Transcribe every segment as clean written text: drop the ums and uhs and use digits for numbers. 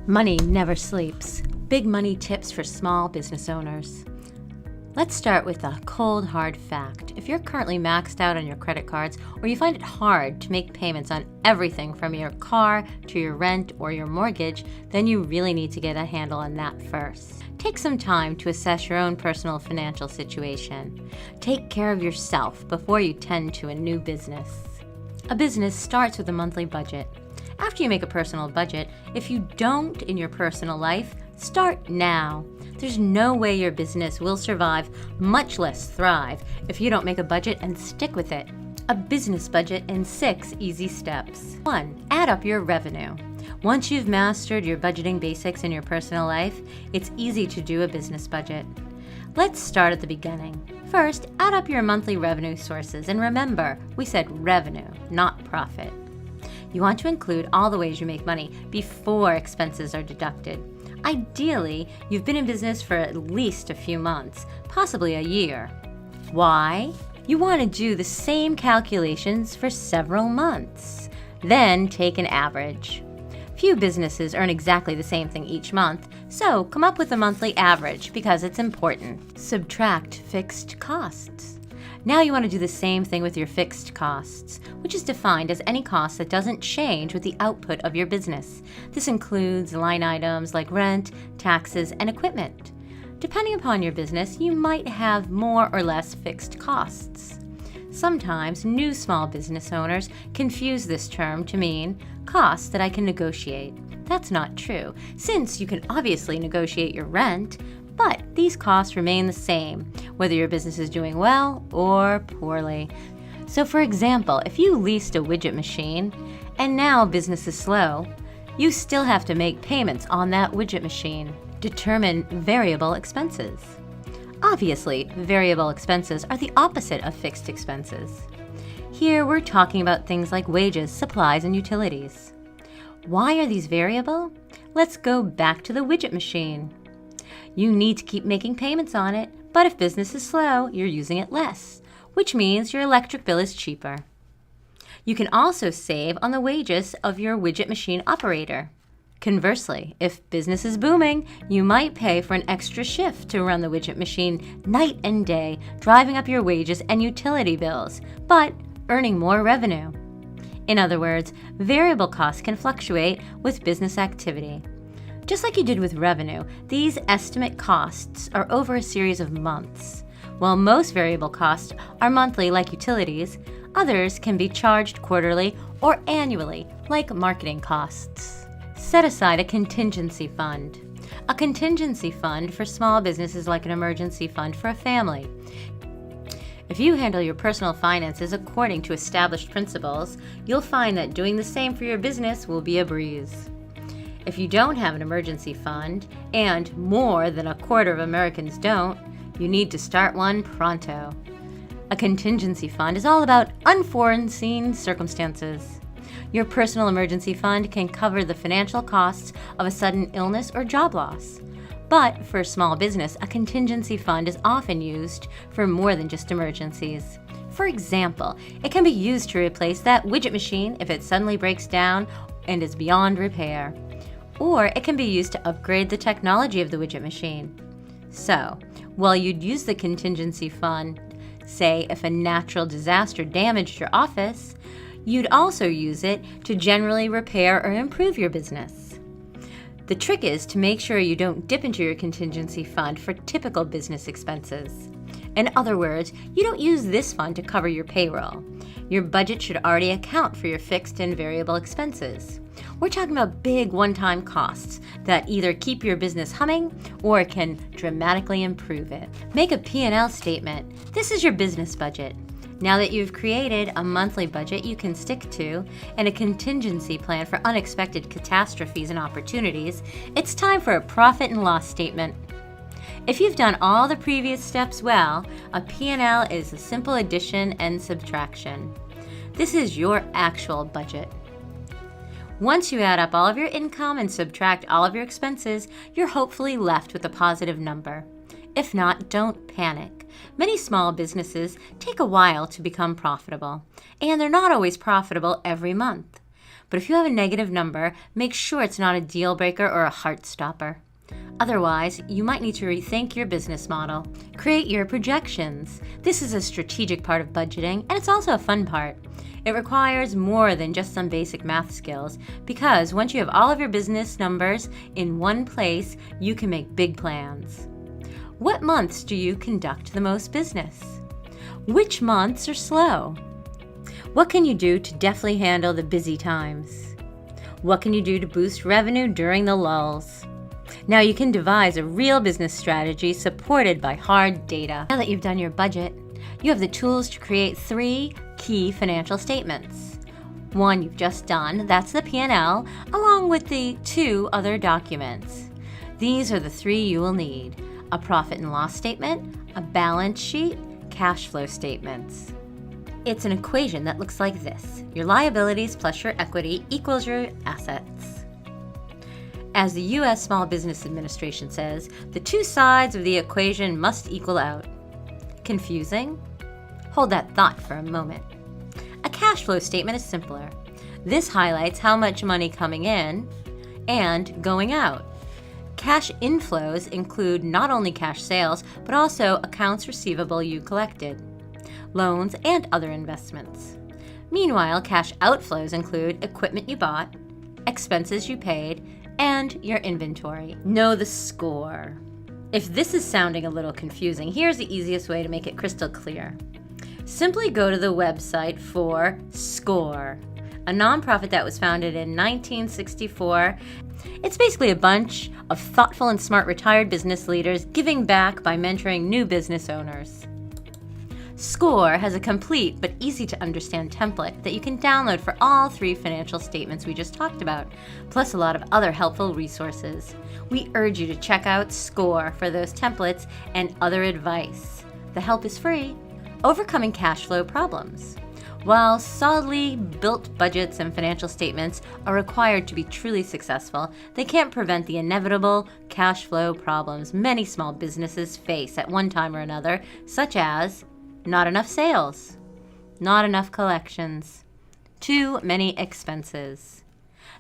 Money never sleeps. Big money tips for small business owners. Let's start with a cold, hard fact. If you're currently maxed out on your credit cards, or you find it hard to make payments on everything from your car to your rent or your mortgage, then you really need to get a handle on that first. Take some time to assess your own personal financial situation. Take care of yourself before you tend to a new business. A business starts with a monthly budget. After you make a personal budget, if you don't in your personal life, start now. There's no way your business will survive, much less thrive, if you don't make a budget and stick with it. A business budget in 6 easy steps. 1. Add up your revenue. Once you've mastered your budgeting basics in your personal life, it's easy to do a business budget. Let's start at the beginning. First, add up your monthly revenue sources, and remember, we said revenue, not profit. You want to include all the ways you make money before expenses are deducted. Ideally, you've been in business for at least a few months, possibly a year. Why? You want to do the same calculations for several months. Then take an average. Few businesses earn exactly the same thing each month, so come up with a monthly average because it's important. Subtract fixed costs. Now you want to do the same thing with your fixed costs, which is defined as any cost that doesn't change with the output of your business. This includes line items like rent, taxes, and equipment. Depending upon your business, you might have more or less fixed costs. Sometimes new small business owners confuse this term to mean costs that I can negotiate. That's not true, since you can obviously negotiate your rent, but these costs remain the same, whether your business is doing well or poorly. So for example, if you leased a widget machine and now business is slow, you still have to make payments on that widget machine. Determine variable expenses. Obviously, variable expenses are the opposite of fixed expenses. Here we're talking about things like wages, supplies, and utilities. Why are these variable? Let's go back to the widget machine. You need to keep making payments on it, but if business is slow, you're using it less, which means your electric bill is cheaper. You can also save on the wages of your widget machine operator. Conversely, if business is booming, you might pay for an extra shift to run the widget machine night and day, driving up your wages and utility bills, but earning more revenue. In other words, variable costs can fluctuate with business activity. Just like you did with revenue, these estimate costs are over a series of months. While most variable costs are monthly, like utilities, others can be charged quarterly or annually, like marketing costs. Set aside a contingency fund. A contingency fund for small business is like an emergency fund for a family. If you handle your personal finances according to established principles, you'll find that doing the same for your business will be a breeze. If you don't have an emergency fund, and more than a quarter of Americans don't, you need to start one pronto. A contingency fund is all about unforeseen circumstances. Your personal emergency fund can cover the financial costs of a sudden illness or job loss. But for a small business, a contingency fund is often used for more than just emergencies. For example, it can be used to replace that widget machine if it suddenly breaks down and is beyond repair. Or it can be used to upgrade the technology of the widget machine. So, while you'd use the contingency fund, say if a natural disaster damaged your office, you'd also use it to generally repair or improve your business. The trick is to make sure you don't dip into your contingency fund for typical business expenses. In other words, you don't use this fund to cover your payroll. Your budget should already account for your fixed and variable expenses. We're talking about big one-time costs that either keep your business humming or can dramatically improve it. Make a P&L statement. This is your business budget. Now that you've created a monthly budget you can stick to and a contingency plan for unexpected catastrophes and opportunities, it's time for a profit and loss statement. If you've done all the previous steps well, a P&L is a simple addition and subtraction. This is your actual budget. Once you add up all of your income and subtract all of your expenses, you're hopefully left with a positive number. If not, don't panic. Many small businesses take a while to become profitable, and they're not always profitable every month. But if you have a negative number, make sure it's not a deal breaker or a heart stopper. Otherwise, you might need to rethink your business model. Create your projections. This is a strategic part of budgeting, and it's also a fun part. It requires more than just some basic math skills, because once you have all of your business numbers in one place, you can make big plans. What months do you conduct the most business? Which months are slow? What can you do to deftly handle the busy times? What can you do to boost revenue during the lulls? Now you can devise a real business strategy supported by hard data. Now that you've done your budget, you have the tools to create 3 key financial statements. One you've just done, that's the P&L, along with the 2 other documents. These are the 3 you will need: a profit and loss statement, a balance sheet, cash flow statements. It's an equation that looks like this: your liabilities plus your equity equals your assets. As the U.S. Small Business Administration says, the 2 sides of the equation must equal out. Confusing? Hold that thought for a moment. A cash flow statement is simpler. This highlights how much money coming in and going out. Cash inflows include not only cash sales, but also accounts receivable you collected, loans, and other investments. Meanwhile, cash outflows include equipment you bought, expenses you paid, and your inventory. Know the score. If this is sounding a little confusing, here's the easiest way to make it crystal clear. Simply go to the website for SCORE, a nonprofit that was founded in 1964. It's basically a bunch of thoughtful and smart retired business leaders giving back by mentoring new business owners. SCORE has a complete but easy to understand template that you can download for all 3 financial statements we just talked about, plus a lot of other helpful resources. We urge you to check out SCORE for those templates and other advice. The help is free. Overcoming cash flow problems. While solidly built budgets and financial statements are required to be truly successful, they can't prevent the inevitable cash flow problems many small businesses face at one time or another, such as not enough sales, not enough collections, too many expenses.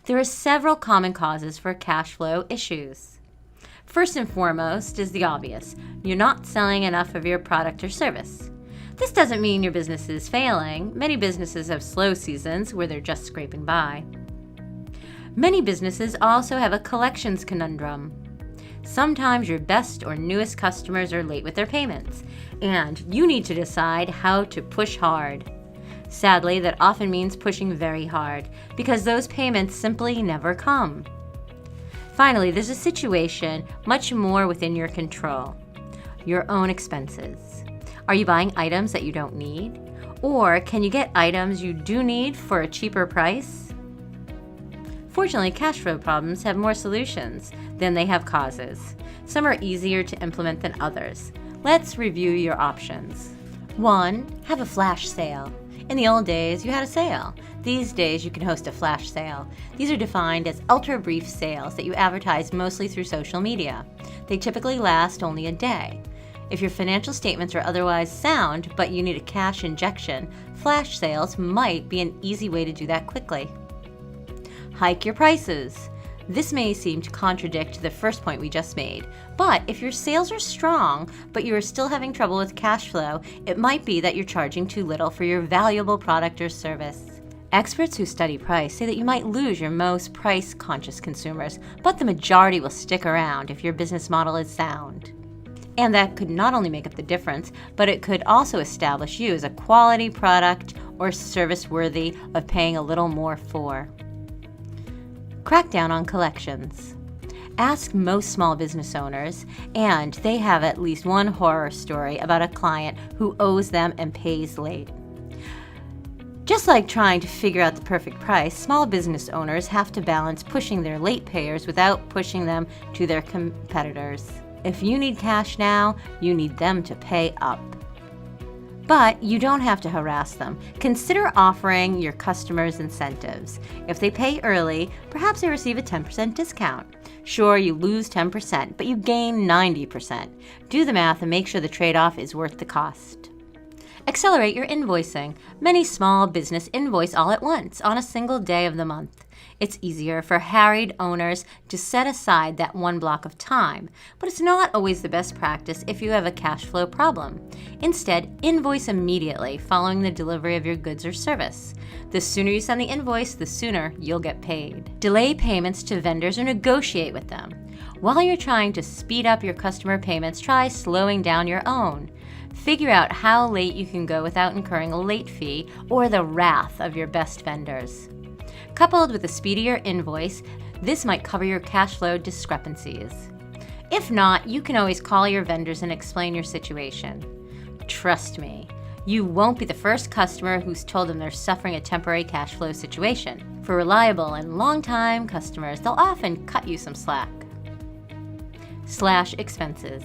There are several common causes for cash flow issues. First and foremost is the obvious: you're not selling enough of your product or service. This doesn't mean your business is failing. Many businesses have slow seasons where they're just scraping by. Many businesses also have a collections conundrum. Sometimes your best or newest customers are late with their payments, and you need to decide how to push hard. Sadly, that often means pushing very hard, because those payments simply never come. Finally, there's a situation much more within your control: your own expenses. Are you buying items that you don't need? Or can you get items you do need for a cheaper price? Fortunately, cash flow problems have more solutions than they have causes. Some are easier to implement than others. Let's review your options. 1. Have a flash sale. In the old days, you had a sale. These days, you can host a flash sale. These are defined as ultra-brief sales that you advertise mostly through social media. They typically last only a day. If your financial statements are otherwise sound, but you need a cash injection, flash sales might be an easy way to do that quickly. Hike your prices. This may seem to contradict the first point we just made, but if your sales are strong, but you are still having trouble with cash flow, it might be that you're charging too little for your valuable product or service. Experts who study price say that you might lose your most price-conscious consumers, but the majority will stick around if your business model is sound. And that could not only make up the difference, but it could also establish you as a quality product or service worthy of paying a little more for. Crack down on collections. Ask most small business owners, and they have at least one horror story about a client who owes them and pays late. Just like trying to figure out the perfect price, small business owners have to balance pushing their late payers without pushing them to their competitors. If you need cash now, you need them to pay up. But you don't have to harass them. Consider offering your customers incentives. If they pay early, perhaps they receive a 10% discount. Sure, you lose 10%, but you gain 90%. Do the math and make sure the trade-off is worth the cost. Accelerate your invoicing. Many small business invoice all at once on a single day of the month. It's easier for harried owners to set aside that one block of time, but it's not always the best practice if you have a cash flow problem. Instead, invoice immediately following the delivery of your goods or service. The sooner you send the invoice, the sooner you'll get paid. Delay payments to vendors or negotiate with them. While you're trying to speed up your customer payments, try slowing down your own. Figure out how late you can go without incurring a late fee or the wrath of your best vendors. Coupled with a speedier invoice, this might cover your cash flow discrepancies. If not, you can always call your vendors and explain your situation. Trust me, you won't be the first customer who's told them they're suffering a temporary cash flow situation. For reliable and long-time customers, they'll often cut you some slack. Slash expenses.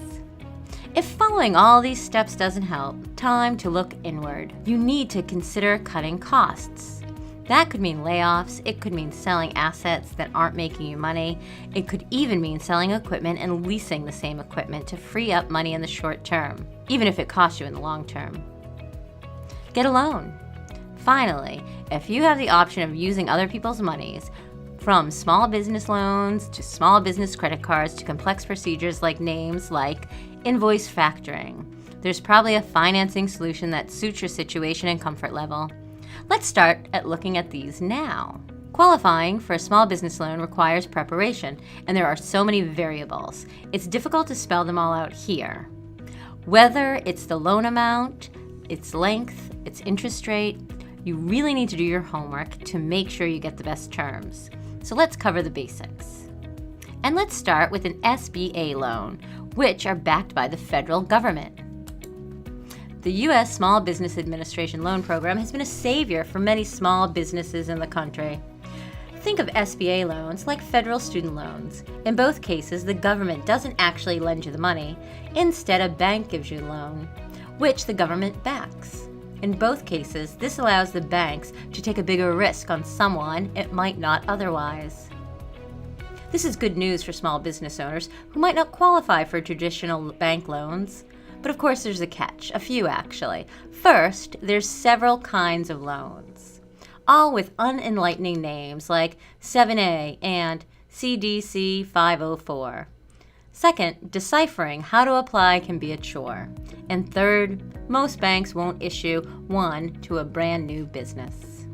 If following all these steps doesn't help, time to look inward. You need to consider cutting costs. That could mean layoffs, it could mean selling assets that aren't making you money, it could even mean selling equipment and leasing the same equipment to free up money in the short term, even if it costs you in the long term. Get a loan. Finally, if you have the option of using other people's monies, from small business loans to small business credit cards to complex procedures like names like Invoice Factoring, there's probably a financing solution that suits your situation and comfort level. Let's start at looking at these now. Qualifying for a small business loan requires preparation, and there are so many variables. It's difficult to spell them all out here. Whether it's the loan amount, its length, its interest rate, you really need to do your homework to make sure you get the best terms. So let's cover the basics. And let's start with an SBA loan, which are backed by the federal government. The U.S. Small Business Administration Loan Program has been a savior for many small businesses in the country. Think of SBA loans like federal student loans. In both cases, the government doesn't actually lend you the money. Instead, a bank gives you the loan, which the government backs. In both cases, this allows the banks to take a bigger risk on someone it might not otherwise. This is good news for small business owners who might not qualify for traditional bank loans. But of course there's a catch, a few actually. First, there's several kinds of loans, all with unenlightening names like 7A and CDC 504. Second, deciphering how to apply can be a chore. And third, most banks won't issue one to a brand new business.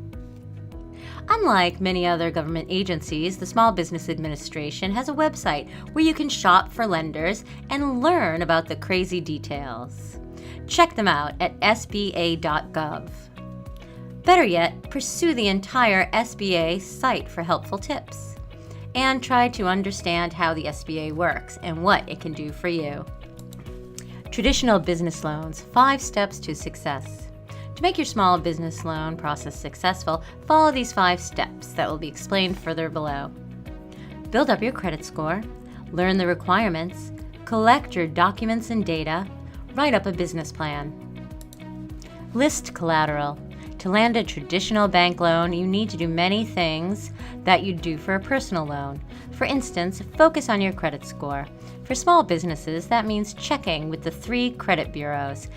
Unlike many other government agencies, the Small Business Administration has a website where you can shop for lenders and learn about the crazy details. Check them out at sba.gov. Better yet, pursue the entire SBA site for helpful tips. And try to understand how the SBA works and what it can do for you. Traditional business loans, 5 steps to success. To make your small business loan process successful, follow these 5 steps that will be explained further below. Build up your credit score, learn the requirements, collect your documents and data, write up a business plan. List collateral. To land a traditional bank loan, you need to do many things that you'd do for a personal loan. For instance, focus on your credit score. For small businesses, that means checking with the 3 credit bureaus.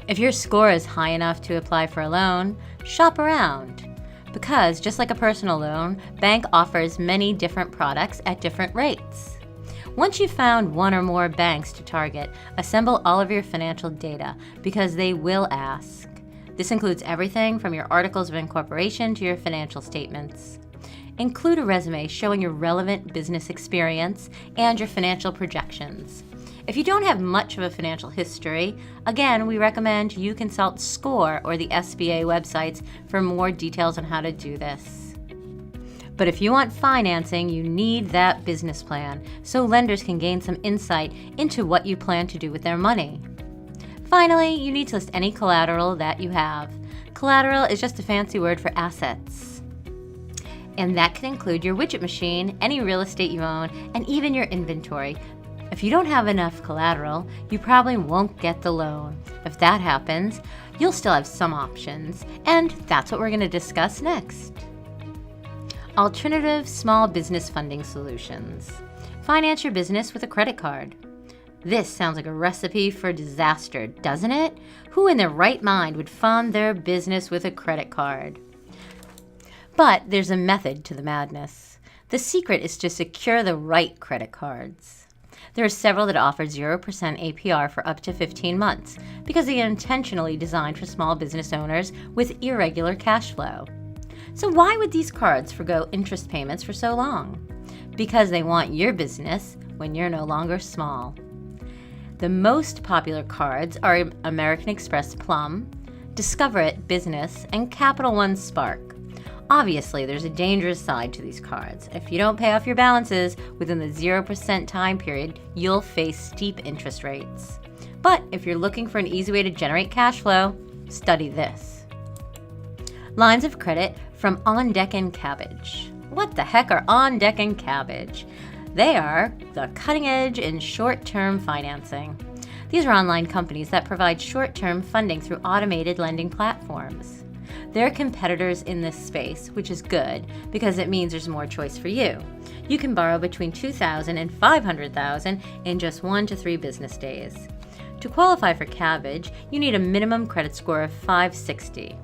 If your score is high enough to apply for a loan, shop around. Because, just like a personal loan, bank offers many different products at different rates. Once you've found one or more banks to target, assemble all of your financial data, because they will ask. This includes everything from your articles of incorporation to your financial statements. Include a resume showing your relevant business experience and your financial projections. If you don't have much of a financial history, again, we recommend you consult SCORE or the SBA websites for more details on how to do this. But if you want financing, you need that business plan so lenders can gain some insight into what you plan to do with their money. Finally, you need to list any collateral that you have. Collateral is just a fancy word for assets. And that can include your widget machine, any real estate you own, and even your inventory. If you don't have enough collateral, you probably won't get the loan. If that happens, you'll still have some options, and that's what we're going to discuss next. Alternative small business funding solutions. Finance your business with a credit card. This sounds like a recipe for disaster, doesn't it? Who in their right mind would fund their business with a credit card? But there's a method to the madness. The secret is to secure the right credit cards. There are several that offer 0% APR for up to 15 months because they are intentionally designed for small business owners with irregular cash flow. So why would these cards forgo interest payments for so long? Because they want your business when you're no longer small. The most popular cards are American Express Plum, Discover It Business, and Capital One Spark. Obviously, there's a dangerous side to these cards. If you don't pay off your balances within the 0% time period, you'll face steep interest rates. But if you're looking for an easy way to generate cash flow, study this. Lines of credit from OnDeck Cabbage. What the heck are OnDeck Cabbage? They are the cutting edge in short-term financing. These are online companies that provide short-term funding through automated lending platforms. They're competitors in this space, which is good because it means there's more choice for you. You can borrow between $2,000 and $500,000 in just 1 to 3 business days. To qualify for Cabbage, you need a minimum credit score of 560.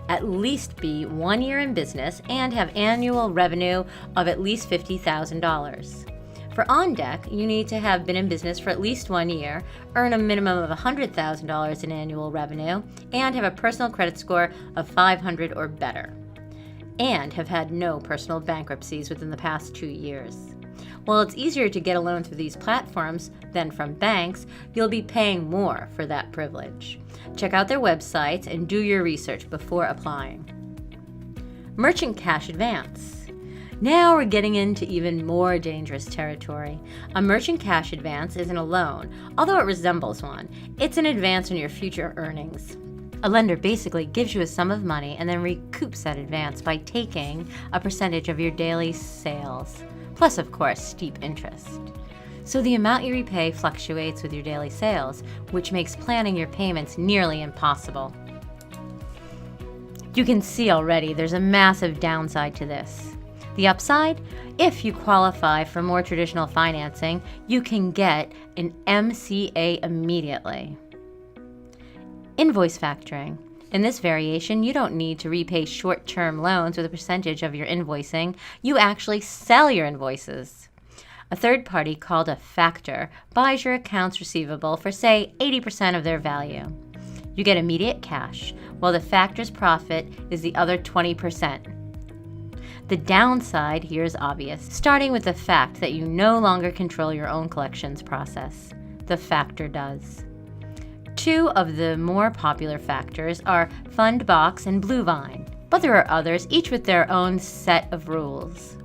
At least be 1 year in business and have annual revenue of at least $50,000. For OnDeck, you need to have been in business for at least 1 year, earn a minimum of $100,000 in annual revenue, and have a personal credit score of 500 or better, and have had no personal bankruptcies within the past 2 years. While it's easier to get a loan through these platforms than from banks, you'll be paying more for that privilege. Check out their websites and do your research before applying. Merchant Cash Advance. Now we're getting into even more dangerous territory. A merchant cash advance isn't a loan, although it resembles one. It's an advance on your future earnings. A lender basically gives you a sum of money and then recoups that advance by taking a percentage of your daily sales, plus, of course, steep interest. So the amount you repay fluctuates with your daily sales, which makes planning your payments nearly impossible. You can see already there's a massive downside to this. The upside? If you qualify for more traditional financing, you can get an MCA immediately. Invoice Factoring. In this variation, you don't need to repay short-term loans with a percentage of your invoicing. You actually sell your invoices. A third party called a factor buys your accounts receivable for, say, 80% of their value. You get immediate cash, while the factor's profit is the other 20%. The downside here is obvious, starting with the fact that you no longer control your own collections process. The factor does. 2 of the more popular factors are Fundbox and Bluevine, but there are others, each with their own set of rules.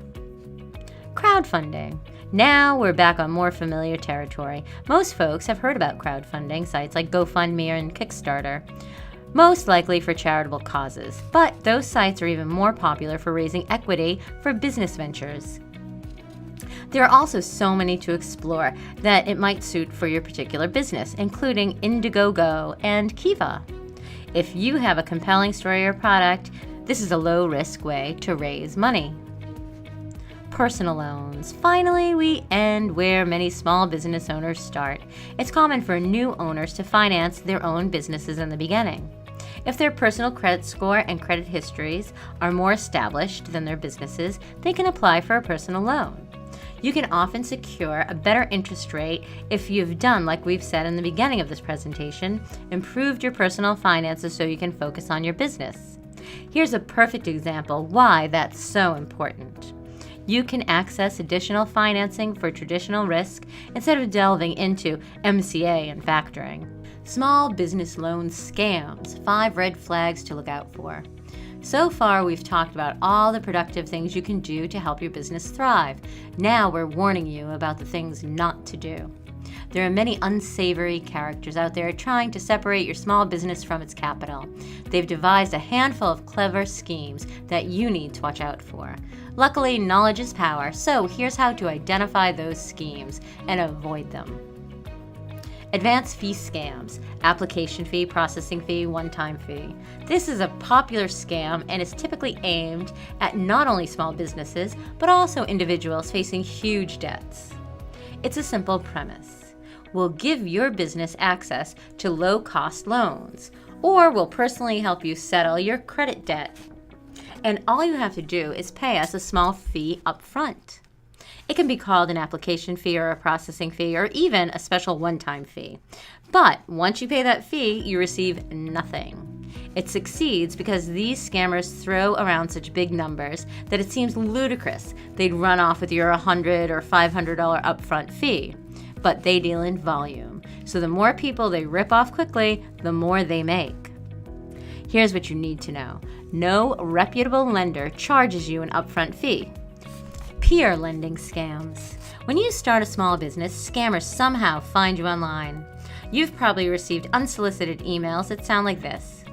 Crowdfunding. Now we're back on more familiar territory. Most folks have heard about crowdfunding sites like GoFundMe and Kickstarter, most likely for charitable causes, but those sites are even more popular for raising equity for business ventures. There are also so many to explore that it might suit for your particular business, including Indiegogo and Kiva. If you have a compelling story or product, this is a low-risk way to raise money. Personal loans. Finally, we end where many small business owners start. It's common for new owners to finance their own businesses in the beginning. If their personal credit score and credit histories are more established than their businesses, they can apply for a personal loan. You can often secure a better interest rate if you've done, like we've said in the beginning of this presentation, improved your personal finances so you can focus on your business. Here's a perfect example why that's so important. You can access additional financing for traditional risk instead of delving into MCA and factoring. Small business loan scams, 5 red flags to look out for. So far, we've talked about all the productive things you can do to help your business thrive. Now we're warning you about the things not to do. There are many unsavory characters out there trying to separate your small business from its capital. They've devised a handful of clever schemes that you need to watch out for. Luckily, knowledge is power, so here's how to identify those schemes and avoid them. Advance fee scams, application fee, processing fee, one-time fee. This is a popular scam and is typically aimed at not only small businesses, but also individuals facing huge debts. It's a simple premise. will give your business access to low-cost loans, or will personally help you settle your credit debt. And all you have to do is pay us a small fee up front. It can be called an application fee or a processing fee or even a special one-time fee. But once you pay that fee, you receive nothing. It succeeds because these scammers throw around such big numbers that it seems ludicrous they'd run off with your $100 or $500 upfront fee. But they deal in volume, so the more people they rip off quickly, the more they make. Here's what you need to know. No reputable lender charges you an upfront fee. Peer lending scams. When you start a small business, scammers somehow find you online. You've probably received unsolicited emails that sound like this.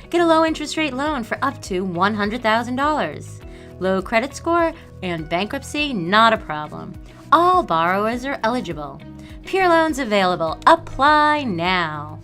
Get a low interest rate loan for up to $100,000. Low credit score and bankruptcy, not a problem. All borrowers are eligible. Peer loans available. Apply now.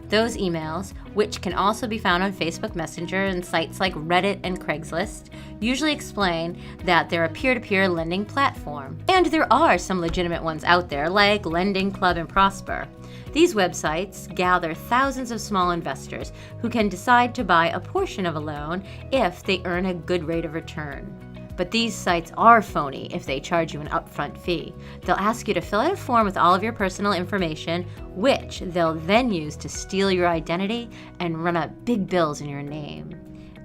Those emails, which can also be found on Facebook Messenger and sites like Reddit and Craigslist, usually explain that they're a peer-to-peer lending platform. And there are some legitimate ones out there, like Lending Club and Prosper. These websites gather thousands of small investors who can decide to buy a portion of a loan if they earn a good rate of return. But these sites are phony if they charge you an upfront fee. They'll ask you to fill out a form with all of your personal information, which they'll then use to steal your identity and run up big bills in your name.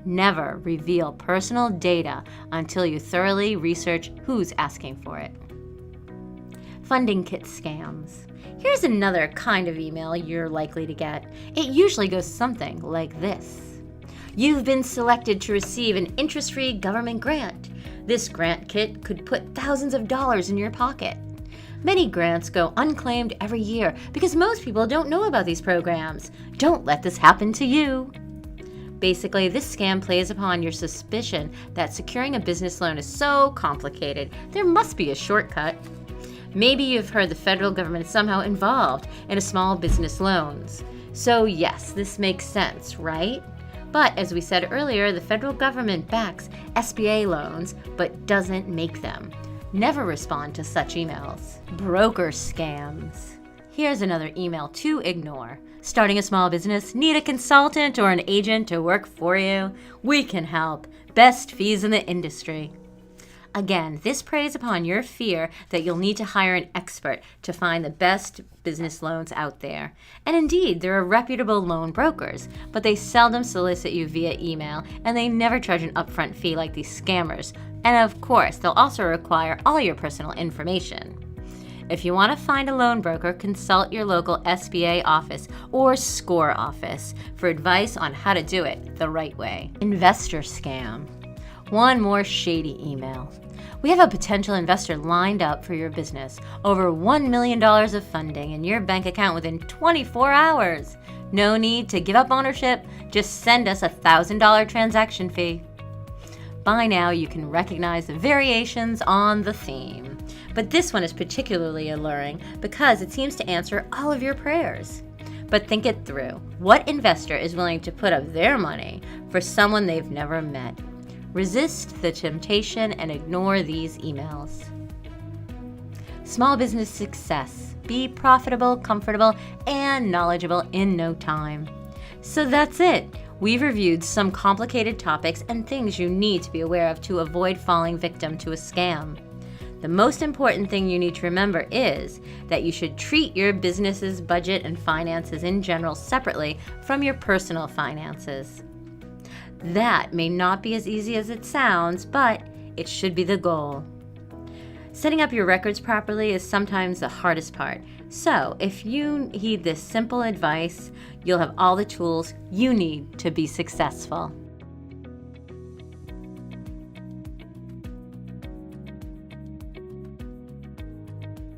Never reveal personal data until you thoroughly research who's asking for it. Funding kit scams. Here's another kind of email you're likely to get. It usually goes something like this. You've been selected to receive an interest-free government grant. This grant kit could put thousands of dollars in your pocket. Many grants go unclaimed every year because most people don't know about these programs. Don't let this happen to you. Basically, this scam plays upon your suspicion that securing a business loan is so complicated, there must be a shortcut. Maybe you've heard the federal government is somehow involved in a small business loans. So yes, this makes sense, right? But as we said earlier, the federal government backs SBA loans but doesn't make them. Never respond to such emails. Broker scams. Here's another email to ignore. Starting a small business? Need a consultant or an agent to work for you? We can help. Best fees in the industry. Again, this preys upon your fear that you'll need to hire an expert to find the best business loans out there. And indeed, there are reputable loan brokers, but they seldom solicit you via email, and they never charge an upfront fee like these scammers. And of course, they'll also require all your personal information. If you want to find a loan broker, consult your local SBA office or SCORE office for advice on how to do it the right way. Investor scam. One more shady email. We have a potential investor lined up for your business. Over $1 million of funding in your bank account within 24 hours. No need to give up ownership. Just send us a $1,000 transaction fee. By now, you can recognize the variations on the theme. But this one is particularly alluring because it seems to answer all of your prayers. But think it through. What investor is willing to put up their money for someone they've never met? Resist the temptation and ignore these emails. Small business success. Be profitable, comfortable, and knowledgeable in no time. So that's it. We've reviewed some complicated topics and things you need to be aware of to avoid falling victim to a scam. The most important thing you need to remember is that you should treat your business's budget and finances in general separately from your personal finances. That may not be as easy as it sounds, but it should be the goal. Setting up your records properly is sometimes the hardest part. So if you heed this simple advice, you'll have all the tools you need to be successful.